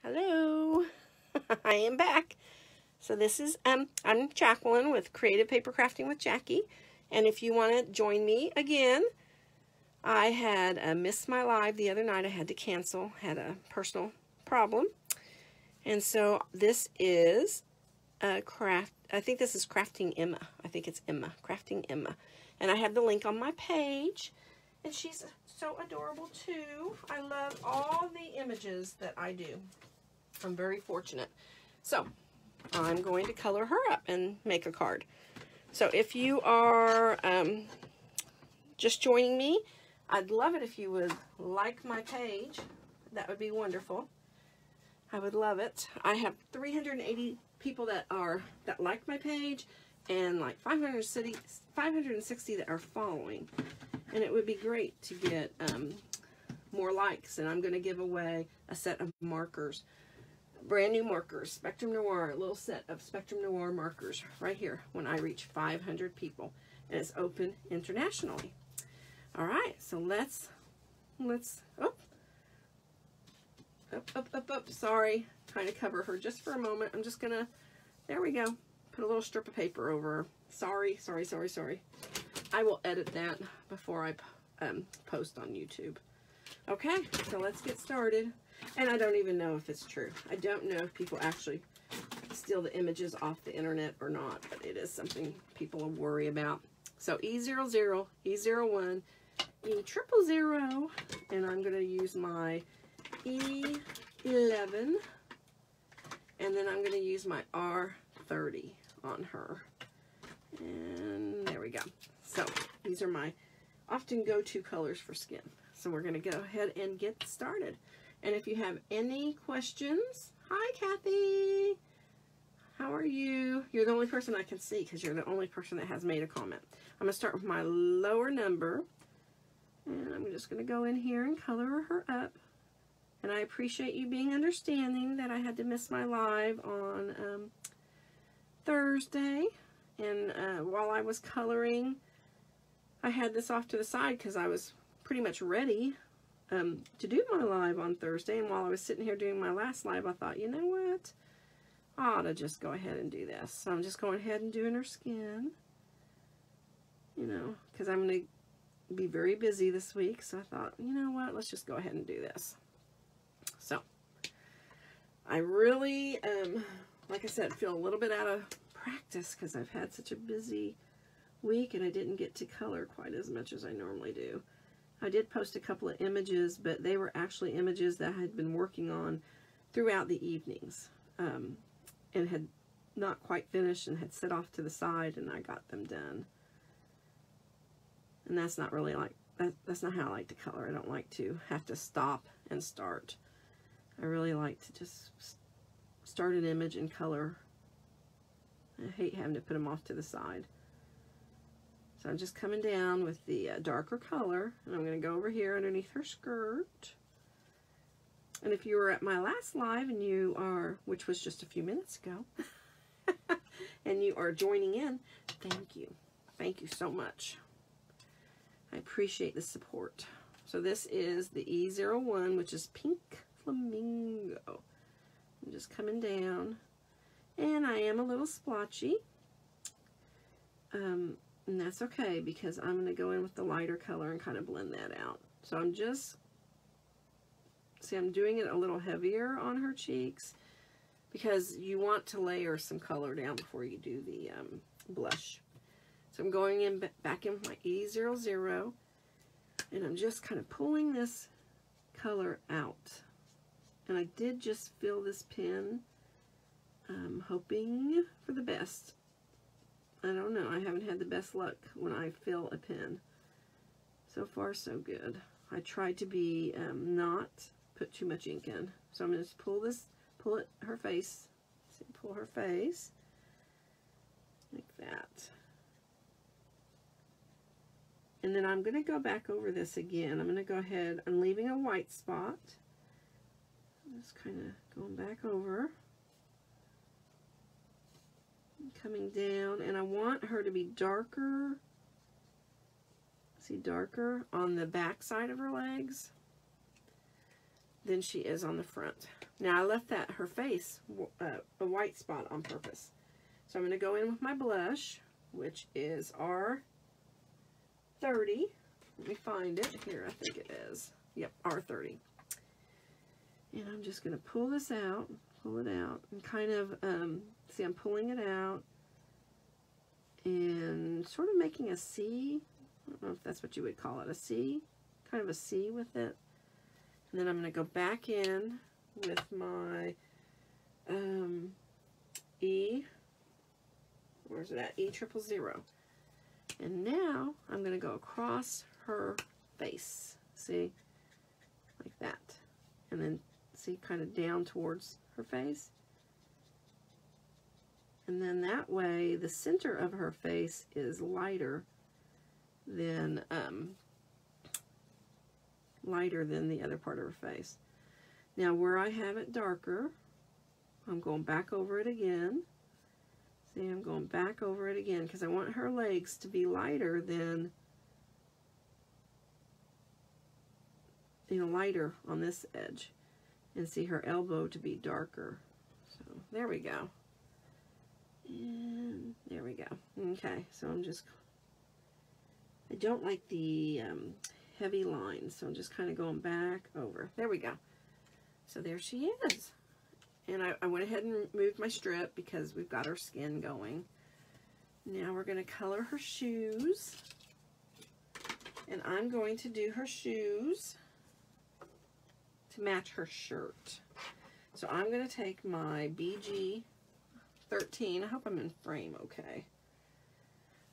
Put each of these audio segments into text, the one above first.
Hello, I am back. So this is I'm Jacqueline with Creative Paper Crafting with Jackie, and if you want to join me again, I had missed my live the other night. I had to cancel, had a personal problem, and so this is craft. I think this is Crafting Emma. I think it's Emma, Crafting Emma, and I have the link on my page, and she's so adorable too. I love all the images that I do. I'm very fortunate. So I'm going to color her up and make a card. So if you are just joining me, I'd love it if you would like my page. That would be wonderful. I would love it. I have 380 people that like my page, and like 560 that are following. And it would be great to get more likes. And I'm going to give away a set of markers. Brand new markers, Spectrum Noir, a little set of Spectrum Noir markers right here when I reach 500 people, and it's open internationally. All right, so let's up. Sorry, trying to cover her just for a moment. I'm just gonna, there we go, put a little strip of paper over her. Sorry. I will edit that before I post on YouTube. Okay, so let's get started. And I don't even know if it's true. I don't know if people actually steal the images off the internet or not, but it is something people worry about. So E00, E01, E000, and I'm going to use my E11, and then I'm going to use my R30 on her. And there we go. So these are my often go-to colors for skin. So we're going to go ahead and get started. And if you have any questions, hi Kathy, how are you? You're the only person I can see because you're the only person that has made a comment. I'm going to start with my lower number, and I'm just going to go in here and color her up. And I appreciate you being understanding that I had to miss my live on Thursday. And while I was coloring, I had this off to the side because I was pretty much ready to do my live on Thursday, and while I was sitting here doing my last live, I thought, you know what, I ought to just go ahead and do this. So I'm just going ahead and doing her skin, you know, because I'm going to be very busy this week. So I thought, you know what, let's just go ahead and do this. So I really, like I said, feel a little bit out of practice because I've had such a busy week and I didn't get to color quite as much as I normally do. I did post a couple of images, but they were actually images that I had been working on throughout the evenings, and had not quite finished and had set off to the side, and I got them done. And that's not really like, that's not how I like to color. I don't like to have to stop and start. I really like to just start an image and color. I hate having to put them off to the side. So I'm just coming down with the darker color, and I'm going to go over here underneath her skirt. And if you were at my last live and you are, which was just a few minutes ago, and you are joining in, thank you. Thank you so much. I appreciate the support. So this is the E01, which is Pink Flamingo. I'm just coming down, and I am a little splotchy. And that's okay because I'm going to go in with the lighter color and kind of blend that out. So I'm just, see, I'm doing it a little heavier on her cheeks because you want to layer some color down before you do the blush. So I'm going in back in my E00, and I'm just kind of pulling this color out. And I did just fill this pen, hoping for the best. I don't know. I haven't had the best luck when I fill a pen. So far, so good. I tried to be not put too much ink in. So I'm going to just pull it, her face. See, pull her face like that. And then I'm going to go back over this again. I'm going to go ahead. I'm leaving a white spot. I'm just kind of going back over. Coming down, and I want her to be darker, see, darker on the back side of her legs. than she is on the front. Now I left her face a white spot on purpose. So I'm going to go in with my blush, which is R30. Let me find it. Here, I think it is. Yep, R30. And I'm just going to pull this out, pull it out, and kind of, see, I'm pulling it out and sort of making a C. I don't know if that's what you would call it, a C, kind of a C with it. And then I'm going to go back in with my E, where's it at? E000. And now I'm going to go across her face, see, like that. And then see, kind of down towards her face. And then that way the center of her face is lighter than the other part of her face. Now where I have it darker, I'm going back over it again. See, I'm going back over it again because I want her legs to be lighter than, you know, lighter on this edge. And see her elbow to be darker. So there we go. And there we go. Okay, so I'm just, I don't like the heavy lines, so I'm just kind of going back over. There we go. So there she is. And I went ahead and moved my strip because we've got our skin going. Now we're going to color her shoes. And I'm going to do her shoes to match her shirt. So I'm going to take my BG13. I hope I'm in frame okay.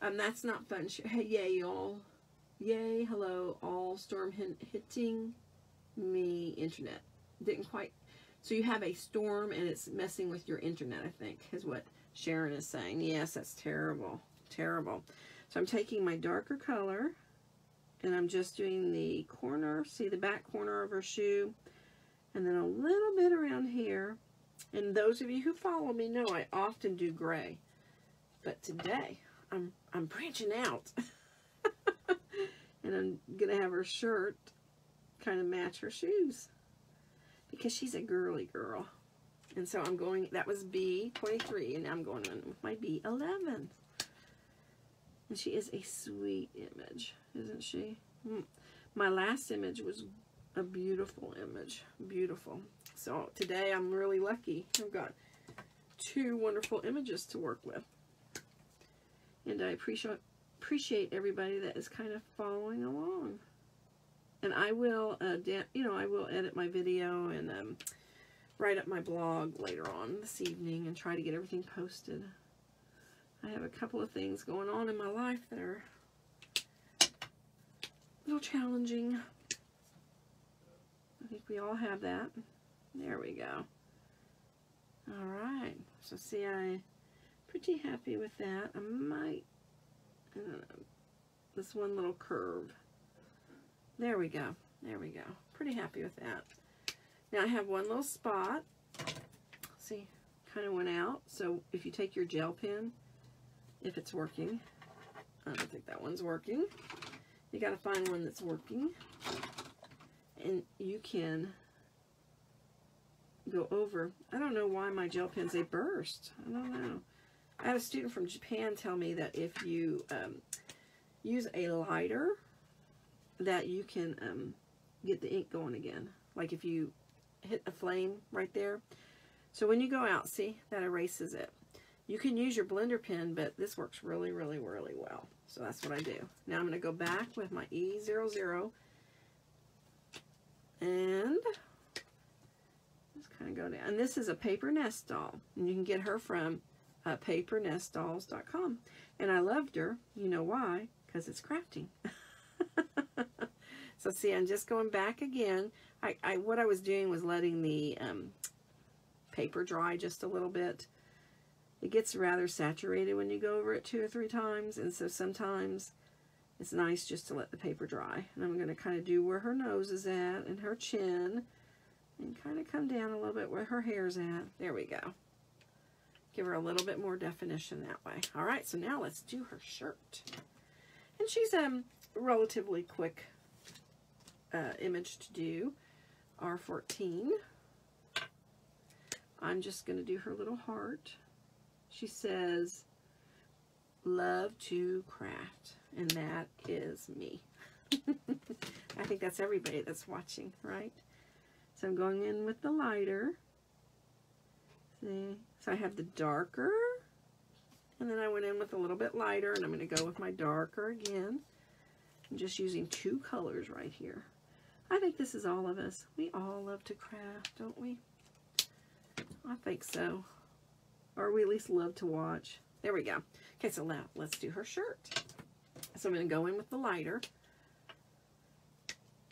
That's not fun. Hey, yay, y'all. Yay, hello, all storm hitting me internet. Didn't quite. So you have a storm and it's messing with your internet, I think, is what Sharon is saying. Yes, that's terrible. Terrible. So I'm taking my darker color and I'm just doing the corner, see the back corner of her shoe, and then a little bit around here. And those of you who follow me know I often do gray. But today, I'm branching out. And I'm going to have her shirt kind of match her shoes. Because she's a girly girl. And so I'm going, that was B23, and now I'm going in with my B11. And she is a sweet image, isn't she? My last image was a beautiful image. Beautiful. So today I'm really lucky. I've got 2 wonderful images to work with. And I appreciate everybody that is kind of following along. And I will, you know, I will edit my video and write up my blog later on this evening and try to get everything posted. I have a couple of things going on in my life that are a little challenging. I think we all have that. There we go. All right. So see, I'm pretty happy with that. I might, I don't know, this one little curve. There we go. There we go. Pretty happy with that. Now I have one little spot. See, kind of went out. So if you take your gel pen, if it's working, I don't think that one's working. You got to find one that's working. And you can go over. I don't know why my gel pens, they burst. I don't know. I had a student from Japan tell me that if you use a lighter, that you can get the ink going again. Like if you hit a flame right there. So when you go out, see, that erases it. You can use your blender pen, but this works really, really, really well. So that's what I do. Now I'm going to go back with my E00 and just kind of go down. And this is a paper nest doll. And you can get her from papernestdolls.com. And I loved her. You know why? Because it's crafting. So see, I'm just going back again. What I was doing was letting the paper dry just a little bit. It gets rather saturated when you go over it 2 or 3 times, and so sometimes it's nice just to let the paper dry. And I'm going to kind of do where her nose is at and her chin, and kind of come down a little bit where her hair's at. There we go. Give her a little bit more definition that way. All right, so now let's do her shirt. And she's a relatively quick image to do. R14. I'm just going to do her little heart. She says, love to craft, and that is me. I think that's everybody that's watching, right? So I'm going in with the lighter. See? So I have the darker, and then I went in with a little bit lighter, and I'm going to go with my darker again. I'm just using 2 colors right here. I think this is all of us. We all love to craft, don't we? I think so. Or we at least love to watch. There we go. Okay, so now let's do her shirt. So I'm going to go in with the lighter.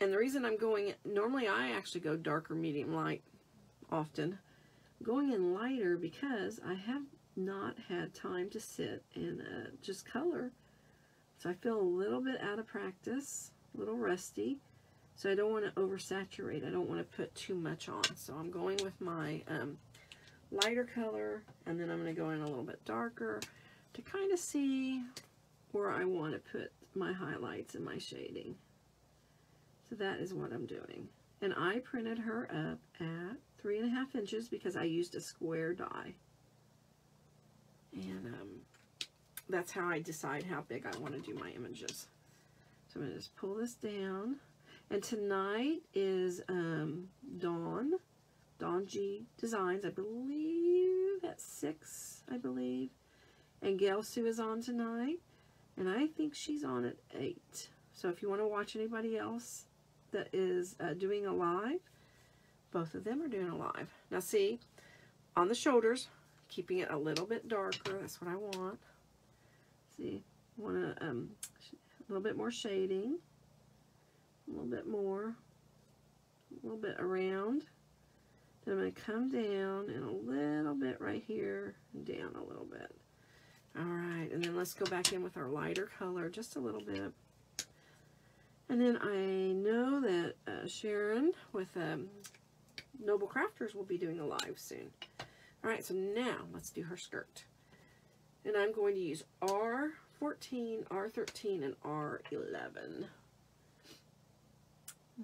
And the reason I'm going, normally I actually go darker, medium, light often. Going in lighter because I have not had time to sit and just color. So I feel a little bit out of practice, a little rusty. So I don't want to oversaturate. I don't want to put too much on. So I'm going with my lighter color, and then I'm going to go in a little bit darker to kind of see where I want to put my highlights and my shading. So that is what I'm doing. And I printed her up at 3.5 inches because I used a square die. And that's how I decide how big I want to do my images. So I'm going to just pull this down. And tonight is Dawn G Designs, I believe at 6, I believe. And Gail Sue is on tonight. And I think she's on at 8. So if you want to watch anybody else that is doing a live, both of them are doing a live. Now see, on the shoulders, keeping it a little bit darker, that's what I want. See, I want a little bit more shading, a little bit more, a little bit around. Then I'm going to come down and a little bit right here, and down a little bit. Alright, and then let's go back in with our lighter color just a little bit. And then I know that Sharon with Noble Crafters will be doing a live soon. Alright, so now let's do her skirt. And I'm going to use R14, R13, and R11.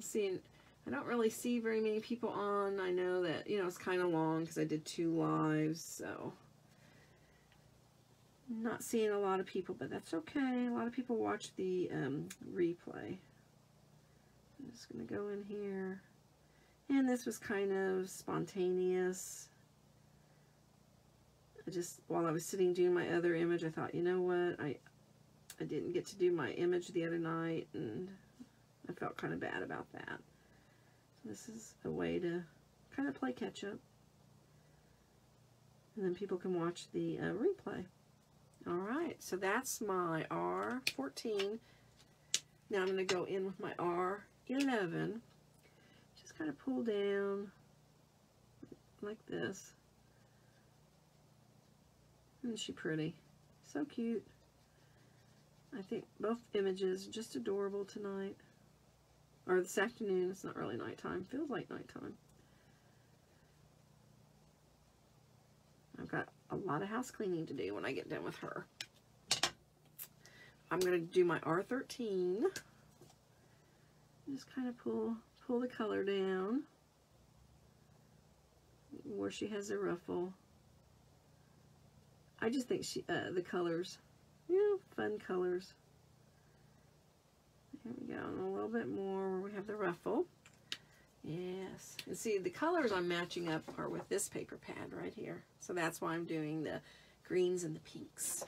See, I don't really see very many people on. I know that, you know, it's kind of long because I did 2 lives, so I'm not seeing a lot of people, but that's okay. A lot of people watch the replay. I'm just going to go in here. And this was kind of spontaneous. I just, while I was sitting doing my other image, I thought, you know what, I didn't get to do my image the other night, and I felt kind of bad about that. So this is a way to kind of play catch up. And then people can watch the replay. Alright, so that's my R14. Now I'm going to go in with my R11. Just kind of pull down like this. Isn't she pretty? So cute. I think both images are just adorable tonight. Or this afternoon. It's not really nighttime. Feels like nighttime. I've got a lot of house cleaning to do when I get done with her. I'm going to do my R13. Just kind of pull the color down where she has a ruffle. I just think the colors, you know, fun colors. Here we go, and a little bit more where we have the ruffle. Yes, and see the colors I'm matching up are with this paper pad right here. So that's why I'm doing the greens and the pinks.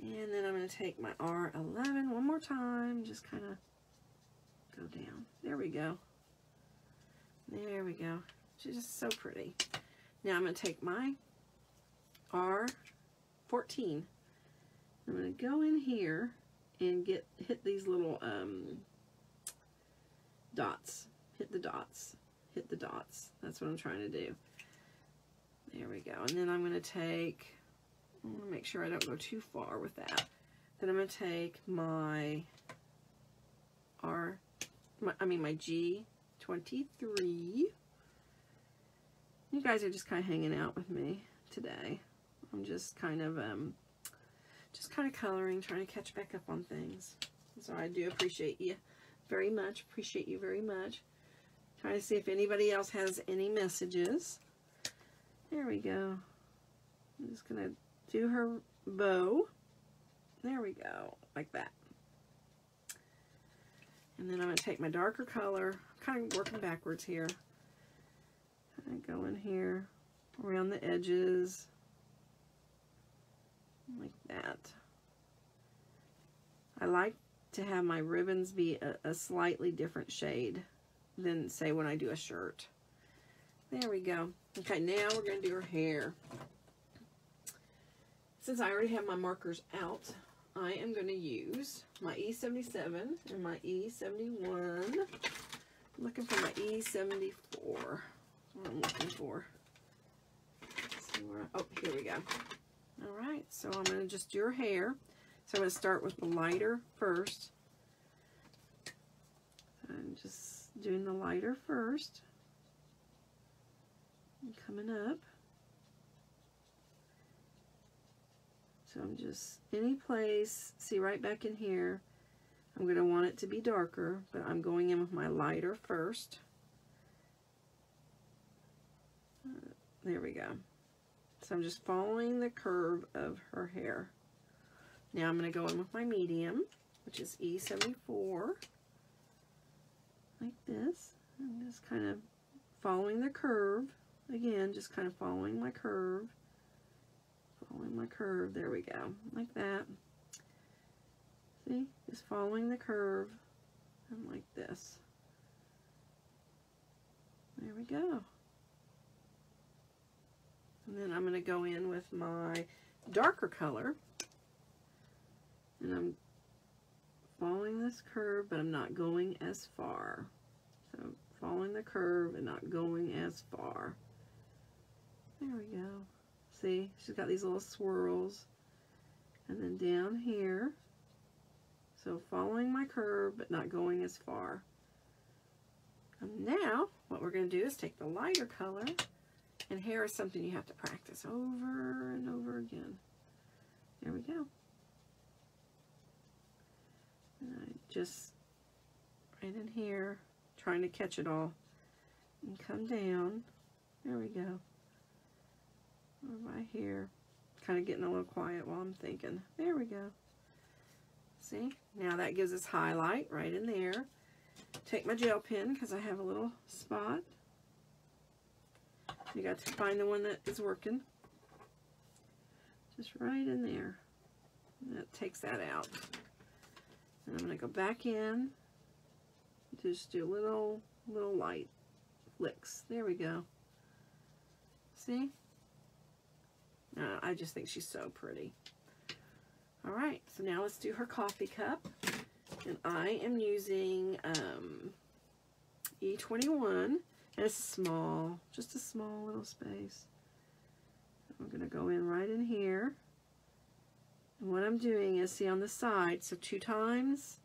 And then I'm going to take my R11 one more time, just kind of go down. There we go. There we go. She's just so pretty. Now I'm going to take my R14. I'm going to go in here and hit these little dots. Hit the dots. Hit the dots. That's what I'm trying to do. There we go. And then I'm going to take, I want to make sure I don't go too far with that. Then I'm going to take my my G23. You guys are just kind of hanging out with me today. I'm just kind of coloring, trying to catch back up on things. So I do appreciate you very much. Appreciate you very much. Trying to see if anybody else has any messages. There we go. I'm just going to do her bow. There we go, like that. And then I'm going to take my darker color, kind of working backwards here. Kind of go in here, around the edges, like that. I like to have my ribbons be a slightly different shade than, say, when I do a shirt. There we go. Okay, now we're going to do her hair. Since I already have my markers out, I am going to use my E77 and my E71. I'm looking for my E74. That's what I'm looking for. Let's see where oh, here we go. All right, so I'm going to just do her hair. So I'm going to start with the lighter first. I'm just doing the lighter first. And coming up. So I'm just, any place, see right back in here, I'm going to want it to be darker, but I'm going in with my lighter first. There we go. So I'm just following the curve of her hair. Now I'm going to go in with my medium, which is E74, like this. I'm just kind of following the curve. Again, just kind of following my curve. Following my curve, there we go, like that. See, just following the curve, and like this. There we go. And then I'm going to go in with my darker color, and I'm following this curve, but I'm not going as far. So following the curve and not going as far. There we go. See, she's got these little swirls. And then down here, so following my curve, but not going as far. And now, what we're going to do is take the lighter color, and hair is something you have to practice over and over again. There we go. And I just, right in here, trying to catch it all, and come down. There we go. Over my hair. Kind of getting a little quiet while I'm thinking. There we go. See? Now that gives us highlight right in there. Take my gel pen because I have a little spot. You got to find the one that is working. Just right in there. And that takes that out. And I'm going to go back in. Just do little light flicks. There we go. See? I just think she's so pretty. Alright, so now let's do her coffee cup. And I am using E21. And it's small, just a small little space. I'm going to go in right in here. And what I'm doing is, see on the side, so 2 times,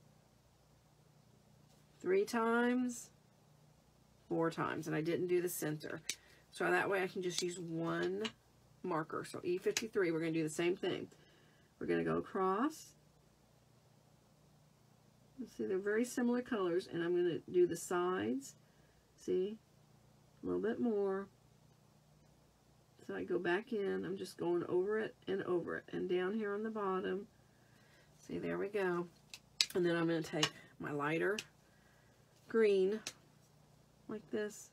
3 times, 4 times. And I didn't do the center. So that way I can just use one marker. So E53, we're going to do the same thing. We're going to go across. See, they're very similar colors, and I'm going to do the sides. See, a little bit more. So I go back in. I'm just going over it, and down here on the bottom. See, there we go. And then I'm going to take my lighter green, like this.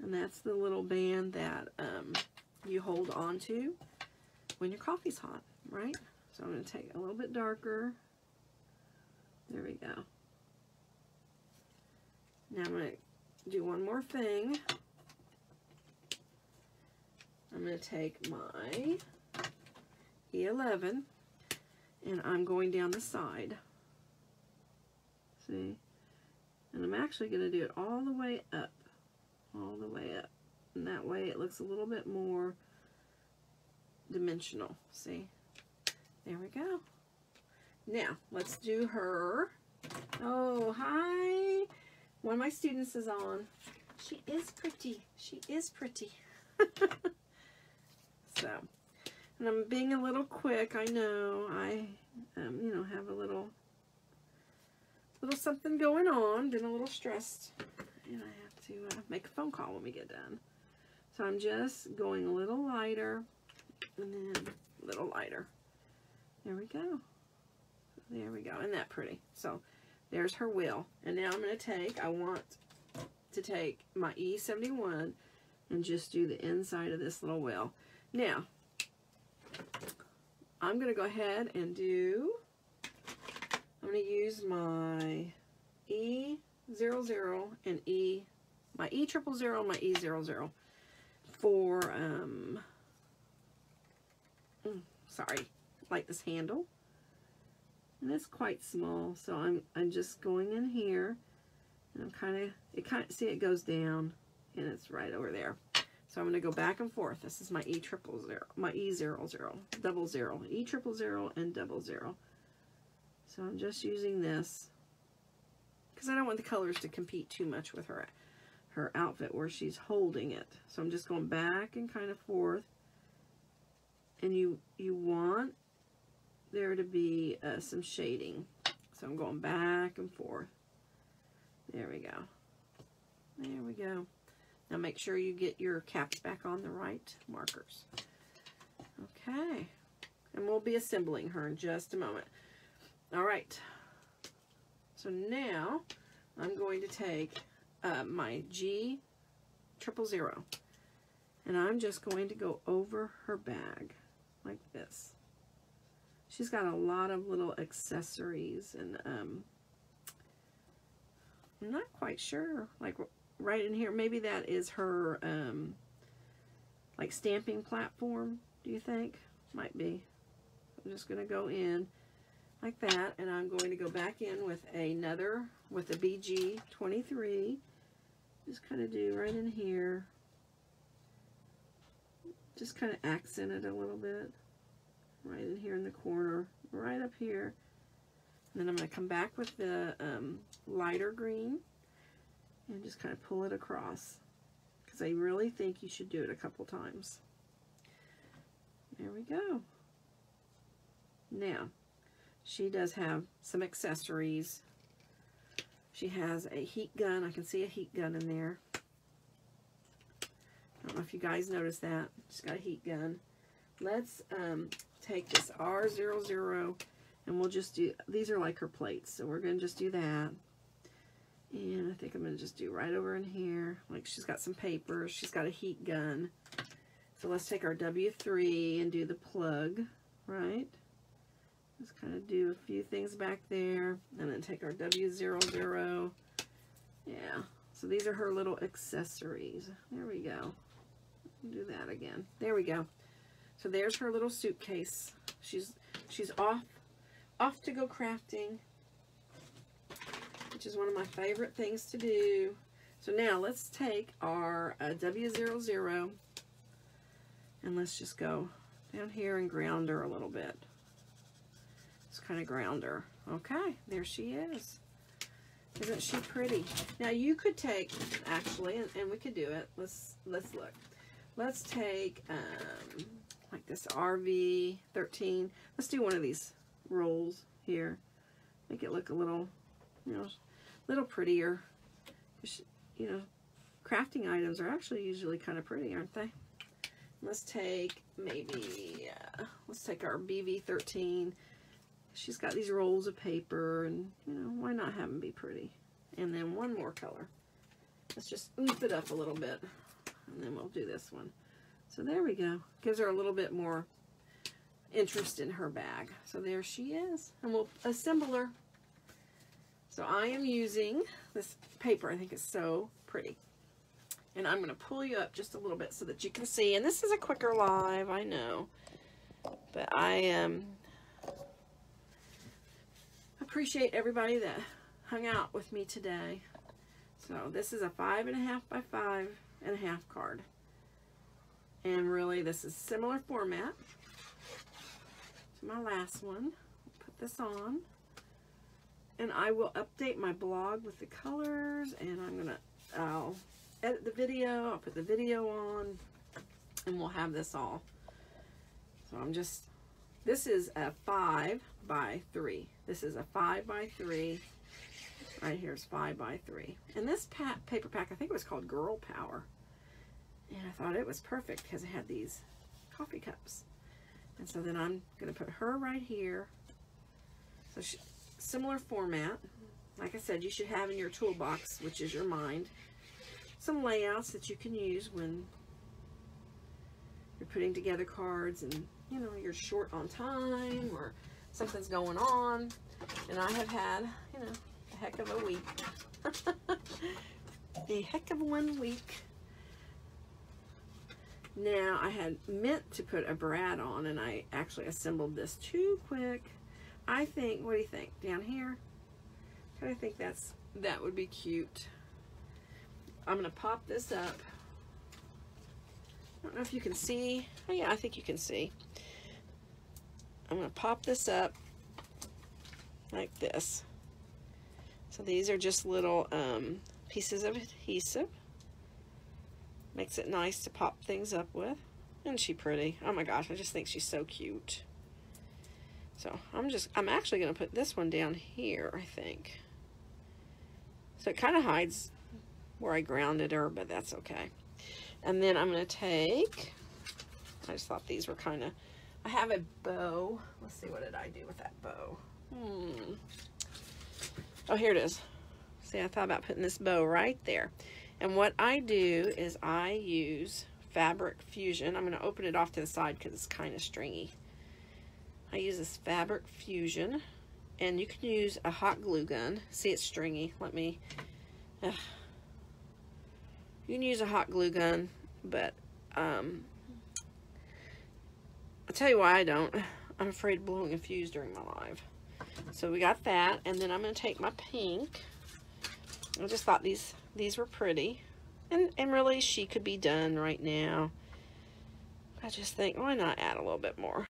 And that's the little band that you hold on to when your coffee's hot, right? So I'm going to take a little bit darker. There we go. Now I'm going to do one more thing. I'm going to take my E11 and I'm going down the side. See? And I'm actually going to do it all the way up. All the way up. And that way it looks a little bit more dimensional. See? There we go. Now, let's do her. Oh, hi. One of my students is on. She is pretty. She is pretty. So, and I'm being a little quick. I know I, you know, have a little little something going on. Been a little stressed. And I have to make a phone call when we get done. So I'm just going a little lighter and then a little lighter. There we go. There we go. Isn't that pretty? So there's her wheel. And now I'm going to take, I want to take my E71 and just do the inside of this little wheel. Now, I'm going to go ahead and do, I'm going to use my E00 and my E000 and my E00 for, sorry, like this handle. And it's quite small, so I'm just going in here, and I'm see it goes down, and it's right over there. So I'm going to go back and forth. This is my E000, my E00, double zero, E000 and double zero. So I'm just using this because I don't want the colors to compete too much with her outfit where she's holding it. So I'm just going back and kind of forth, and you want there to be some shading. So I'm going back and forth. There we go. There we go. Now make sure you get your caps back on the right markers. Okay. And we'll be assembling her in just a moment. All right. So now I'm going to take my G000, and I'm just going to go over her bag like this. She's got a lot of little accessories, and I'm not quite sure, like right in here, maybe that is her like stamping platform, do you think? Might be. I'm just going to go in like that, and I'm going to go back in with with a BG23. Just kind of do right in here. Just kind of accent it a little bit. Right in here in the corner, right up here. And then I'm going to come back with the lighter green and just kind of pull it across, because I really think you should do it a couple times. There we go. Now, she does have some accessories. She has a heat gun. I can see a heat gun in there. I don't know if you guys noticed that. She's got a heat gun. Let's take this R00, and we'll just do, these are like her plates, so we're going to just do that. And I think I'm going to just do right over in here. Like, she's got some papers. She's got a heat gun. So let's take our W3 and do the plug, right? Just kind of do a few things back there. And then take our W00. Yeah. So these are her little accessories. There we go. Do that again. There we go. So there's her little suitcase. She's off to go crafting, which is one of my favorite things to do. So now let's take our W00 and let's just go down here and ground her a little bit. Just kind of ground her. Okay, there she is. Isn't she pretty? Now you could take, actually, and we could do it. Let's look. Let's take like this RV13. Let's do one of these rolls here. Make it look a little, little prettier. You know, crafting items are actually usually kind of pretty, aren't they? Let's take maybe, let's take our BV13. She's got these rolls of paper, and why not have them be pretty? And then one more color. Let's just oof it up a little bit, and then we'll do this one. So there we go. Gives her a little bit more interest in her bag. So there she is, and we'll assemble her. So I am using this paper. I think it's so pretty. And I'm going to pull you up just a little bit so that you can see. And this is a quicker live, I know. But I appreciate everybody that hung out with me today. So this is a 5.5 by 5.5 card. And really, this is similar format to my last one. Put this on. And I will update my blog with the colors, and I'll edit the video, I'll put the video on, and we'll have this all. So this is a 5 by 3. This is a 5 by 3, Right here is 5 by 3. And this paper pack, I think it was called Girl Power. And I thought it was perfect because it had these coffee cups. And so then I'm going to put her right here. So similar format. Like I said, you should have in your toolbox, which is your mind, some layouts that you can use when you're putting together cards and, you know, you're short on time or something's going on. And I have had, you know, a heck of a week. A heck of one week. Now, I had meant to put a brad on, and I actually assembled this too quick. I think, what do you think? Down here? I think that would be cute. I'm going to pop this up. I don't know if you can see. Oh yeah, I think you can see. I'm going to pop this up like this. So these are just little pieces of adhesive. Makes it nice to pop things up with. Isn't she pretty? Oh my gosh, I just think she's so cute. So I'm actually going to put this one down here, I think. So it kind of hides where I grounded her, but that's okay. And then I'm going to take, I just thought these were kind of, I have a bow. Let's see, what did I do with that bow? Oh, here it is. See, I thought about putting this bow right there. And what I do is I use Fabric Fusion. I'm going to open it off to the side because it's kind of stringy. I use this Fabric Fusion, and you can use a hot glue gun. See, it's stringy. Let me, you can use a hot glue gun, but I'll tell you why I don't. I'm afraid of blowing a fuse during my live. So we got that, and then I'm going to take my pink. I just thought these were pretty, and really she could be done right now. I just think, why not add a little bit more?